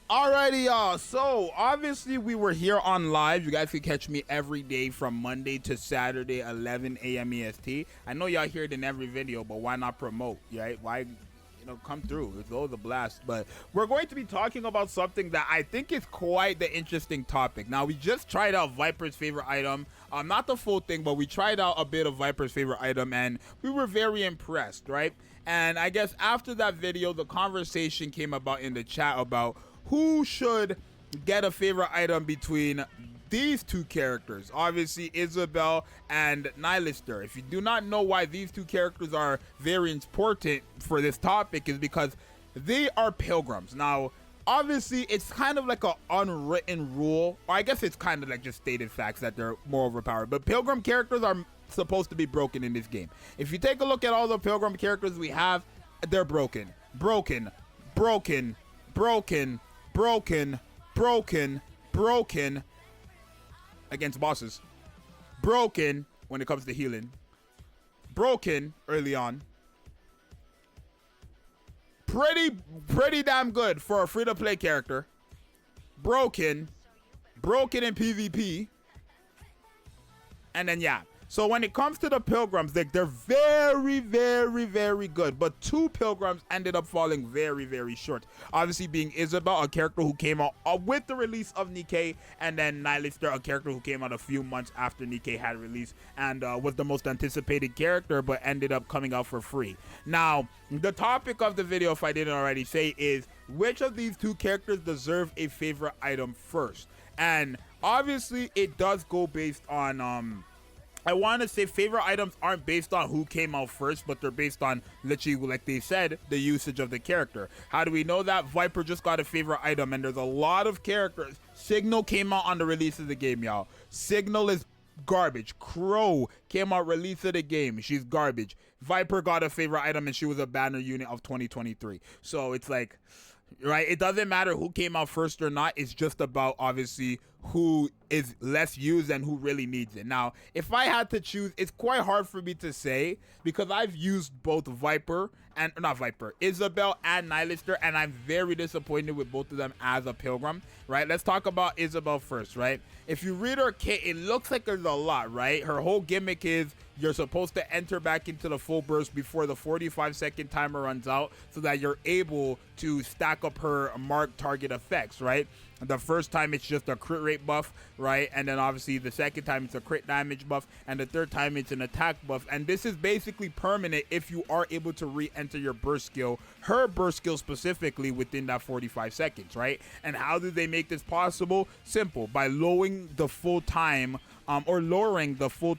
Alrighty, y'all. So obviously we were here on live. You guys can catch me every day from Monday to Saturday, 11 a.m. EST. I know y'all hear it in every video, but why not promote? Right? Why, come through? It's always a blast. But we're going to be talking about something that I think is quite the interesting topic. Now, we just tried out Viper's favorite item. Not the full thing, but we tried out a bit of Viper's favorite item, and we were very impressed, right? And I guess after that video, the conversation came about in the chat about who should get a favorite item between these two characters, obviously Isabel and Nihilister. If you do not know why these two characters are very important for this topic, is because they are pilgrims. Now, obviously, it's kind of like an unwritten rule, or I guess it's kind of like just stated facts that they're more overpowered, but pilgrim characters are supposed to be broken in this game. If you take a look at all the pilgrim characters we have, they're broken. Broken. Against bosses. Broken when it comes to healing. Broken early on. Pretty damn good for a free-to-play character. Broken in PvP. And then yeah. So when it comes to the pilgrims, they're very good. But two pilgrims ended up falling very short. Obviously being Isabel, a character who came out with the release of Nikke, and then Nihilister, a character who came out a few months after Nikke had released and was the most anticipated character, but ended up coming out for free. Now, the topic of the video, if I didn't already say, is which of these two characters deserve a favorite item first? And obviously it does go based on I want to say favorite items aren't based on who came out first, but they're based on, literally, like they said, the usage of the character. How do we know that? Viper just got a favorite item, and there's a lot of characters. Signal came out on the release of the game, y'all. Signal is garbage. Crow came out release of the game. She's garbage. Viper got a favorite item, and she was a banner unit of 2023. So it's like, right, it doesn't matter who came out first or not. It's just about obviously who is less used and who really needs it. Now, if I had to choose, it's quite hard for me to say because I've used both Isabel and Nihilister, and I'm very disappointed with both of them as a pilgrim, right? Let's talk about Isabel first, right? If you read her kit, it looks like there's a lot, right? Her whole gimmick is you're supposed to enter back into the full burst before the 45-second timer runs out so that you're able to stack up her marked target effects, right? The first time it's just a crit rate buff, right? And then obviously the second time it's a crit damage buff, and the third time it's an attack buff. And this is basically permanent if you are able to re-enter your burst skill, her burst skill specifically, within that 45 seconds, right? And how do they make this possible? Simple, by lowering the full time lowering the full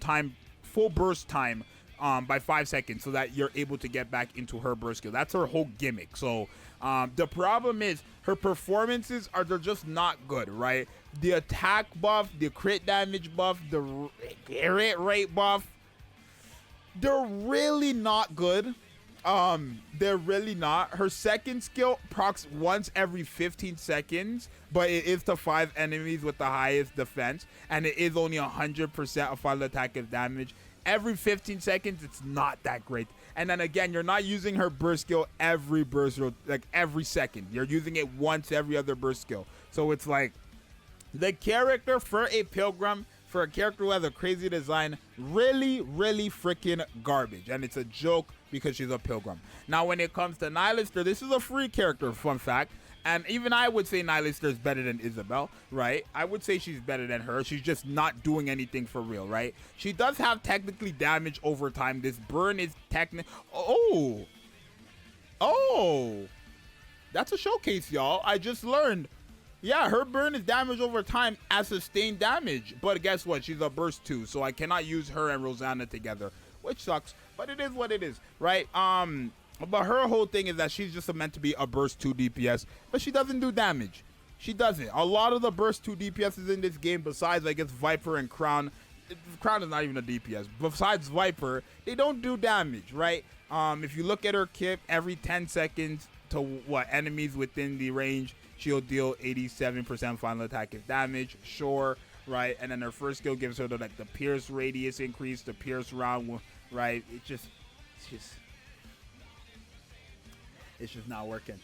burst time by 5 seconds so that you're able to get back into her burst skill. That's her whole gimmick. So the problem is her performances they're just not good, right? The attack buff, the crit damage buff, the crit rate buff, they're really not good. They're really not. Her second skill procs once every 15 seconds, but it is to 5 enemies with the highest defense, and it is only 100% of final attack of damage. Every 15 seconds, it's not that great. And then again, you're not using her burst skill every second. You're using it once every other burst skill. So it's like the character for a pilgrim, for a character who has a crazy design, really freaking garbage. And it's a joke because she's a pilgrim. Now, when it comes to Nihilister, this is a free character, fun fact. And even I would say Nihilister is better than Isabel, right? I would say she's better than her. She's just not doing anything for real, right? She does have technically damage over time. This burn is Oh, that's a showcase, y'all. I just learned. Yeah, her burn is damage over time as sustained damage. But guess what? She's a burst 2, so I cannot use her and Rosanna together, which sucks. But it is what it is, right? But her whole thing is that she's just meant to be a burst 2 DPS, but she doesn't do damage. She doesn't. A lot of the burst 2 DPSs in this game, besides I guess Viper and Crown is not even a DPS. Besides Viper, they don't do damage, right? If you look at her kit, every 10 seconds to enemies within the range, she'll deal 87% final attack of damage. Sure, right? And then her first skill gives her the pierce radius increase, the pierce round, right? It's just not working.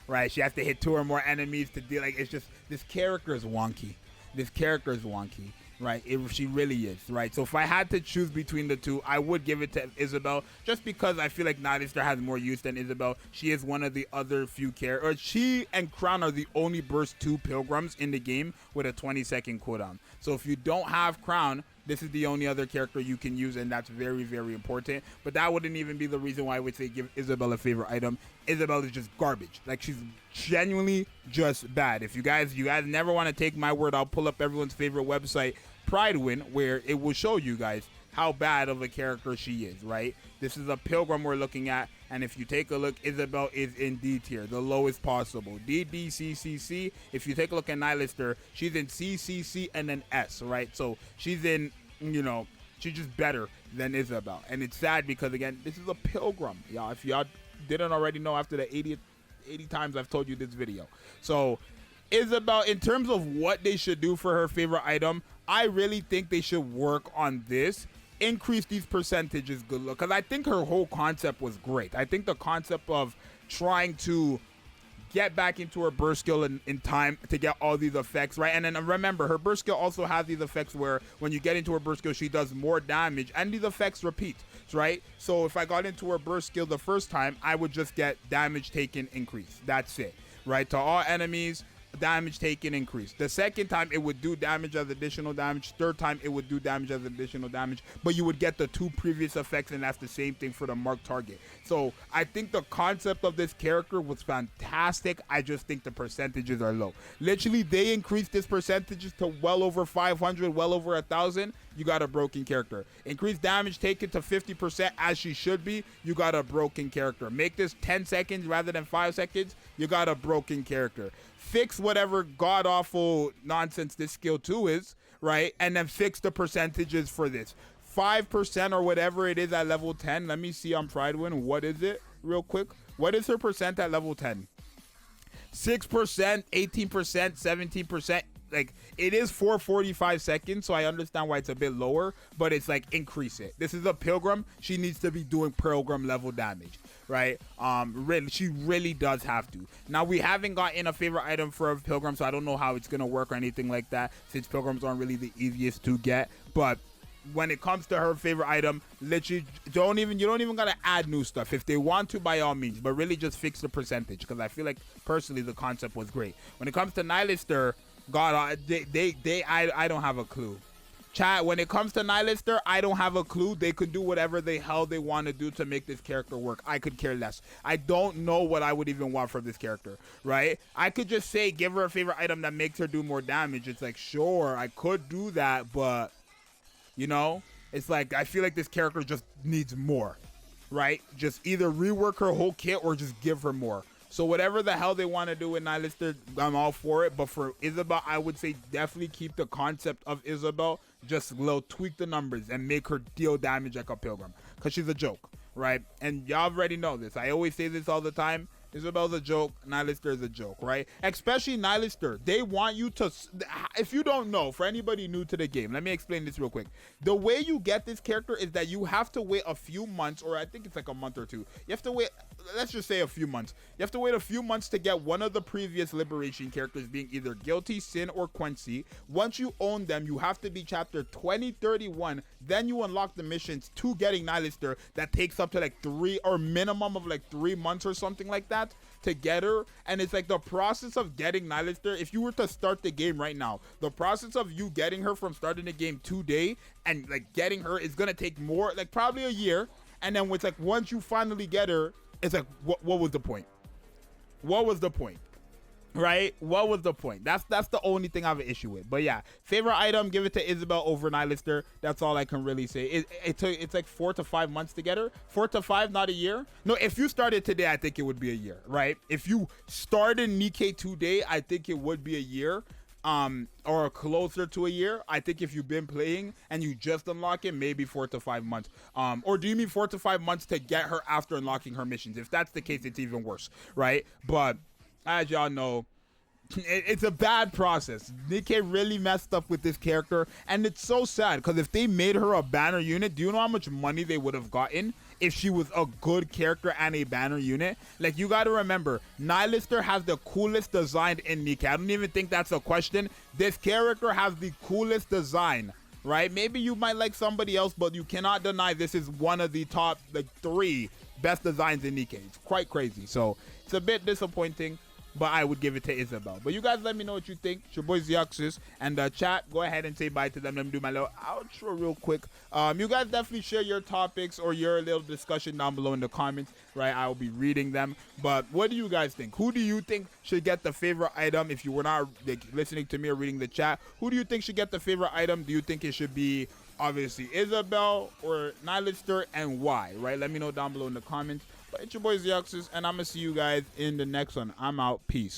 right? She has to hit 2 or more enemies to deal. Like, it's just, this character is wonky. This character is wonky, right? She really is, right? So if I had to choose between the two, I would give it to Isabel, just because I feel like Nihilister has more use than Isabel. She is one of the other few characters. She and Crown are the only burst 2 pilgrims in the game with a 20-second cooldown. So if you don't have Crown, this is the only other character you can use, and that's very, very important. But that wouldn't even be the reason why I would say give Isabel a favorite item. Isabel is just garbage. Like, she's genuinely just bad. If you guys never want to take my word, I'll pull up everyone's favorite website, Pridewin, where it will show you guys how bad of a character she is, right? This is a pilgrim we're looking at, and if you take a look, Isabel is in D tier, the lowest possible. D, D, C, C, C. If you take a look at Nihilister, she's in C, C, C, and then S, right? So she's in, you know, she's just better than Isabel. And it's sad because, again, this is a pilgrim. Y'all, if y'all didn't already know after the 80 times I've told you this video. So Isabel, in terms of what they should do for her favorite item, I really think they should work on this. Increase these percentages, good look, because I think her whole concept was great. I think the concept of trying to get back into her burst skill in time to get all these effects, right? And then remember, her burst skill also has these effects where when you get into her burst skill, she does more damage, and these effects repeat, right? So if I got into her burst skill the first time, I would just get damage taken increase. That's it, right? To all enemies, damage taken increase. The second time, it would do damage as additional damage. Third time, it would do damage as additional damage, but you would get the 2 previous effects, and that's the same thing for the marked target. So I think the concept of this character was fantastic. I just think the percentages are low. Literally, they increased this percentages to well over 500, well over 1,000. You got a broken character. Increase damage taken to 50% as she should be. You got a broken character. Make this 10 seconds rather than 5 seconds. You got a broken character. Fix whatever god-awful nonsense this skill 2 is, right? And then fix the percentages for this. 5% or whatever it is at level 10. Let me see on Pridewin. What is it real quick? What is her percent at level 10? 6%, 18%, 17%. Like, it is 445 seconds, so I understand why it's a bit lower, but it's like, increase it. This is a pilgrim. She needs to be doing pilgrim level damage, right? Really, she really does have to. Now, we haven't gotten a favorite item for a pilgrim, so I don't know how it's gonna work or anything like that, since pilgrims aren't really the easiest to get. But when it comes to her favorite item, literally you don't even gotta add new stuff. If they want to, by all means, but really just fix the percentage, because I feel like personally the concept was great. When it comes to Nihilister, God, I don't have a clue. Chat, when it comes to Nihilister, I don't have a clue. They could do whatever the hell they want to do to make this character work. I could care less. I don't know what I would even want from this character, right? I could just say, give her a favorite item that makes her do more damage. It's like, sure, I could do that, but, you know, it's like, I feel like this character just needs more, right? Just either rework her whole kit or just give her more. So whatever the hell they want to do with Nihilister, I'm all for it. But for Isabel, I would say definitely keep the concept of Isabel. Just tweak the numbers and make her deal damage like a pilgrim. Because she's a joke, right? And y'all already know this. I always say this all the time. Isabel's a joke. Nihilister is a joke, right? Especially Nihilister. They want you to... If you don't know, for anybody new to the game, let me explain this real quick. The way you get this character is that you have to wait a few months, or I think it's like a month or two. You have to wait... Let's just say a few months. You have to wait a few months to get one of the previous liberation characters, being either Guilty, Sin, or Quincy. Once you own them, you have to be chapter 2031. Then you unlock the missions to getting Nihilister. That takes up to like 3 or minimum of like 3 months or something like that to get her. And it's like the process of getting Nihilister, if you were to start the game right now, the process of you getting her from starting the game today and like getting her is gonna take more, like probably a year. And then it's like once you finally get her, it's like, what was the point? What was the point? Right? What was the point? That's the only thing I have an issue with. But yeah, favorite item, give it to Isabel over Nihilister. That's all I can really say. It's like 4 to 5 months to get her. 4 to 5, not a year. No, if you started today, I think it would be a year, right? If you started Nikke today, I think it would be a year. Or closer to a year. I think if you've been playing and you just unlock it, maybe 4 to 5 months. Or do you mean 4 to 5 months to get her after unlocking her missions? If that's the case, it's even worse, right? But as y'all know, it's a bad process. Nikke really messed up with this character, and it's so sad because if they made her a banner unit, do you know how much money they would have gotten if she was a good character and a banner unit. Like, you got to remember, Nihilister has the coolest design in Nikke. I don't even think that's a question. This character has the coolest design, right? Maybe you might like somebody else, but you cannot deny this is one of the top, like, 3 best designs in Nikke. It's quite crazy. So it's a bit disappointing, but I would give it to Isabel. But you guys let me know what you think. It's your boy Zxous. And chat, go ahead and say bye to them. Let me do my little outro real quick. You guys definitely share your topics or your little discussion down below in the comments, right? I will be reading them. But what do you guys think? Who do you think should get the favorite item? If you were not like, listening to me or reading the chat, who do you think should get the favorite item? Do you think it should be obviously Isabel or Nihilister, and why, right? Let me know down below in the comments. But it's your boy Zxous, and I'm going to see you guys in the next one. I'm out. Peace.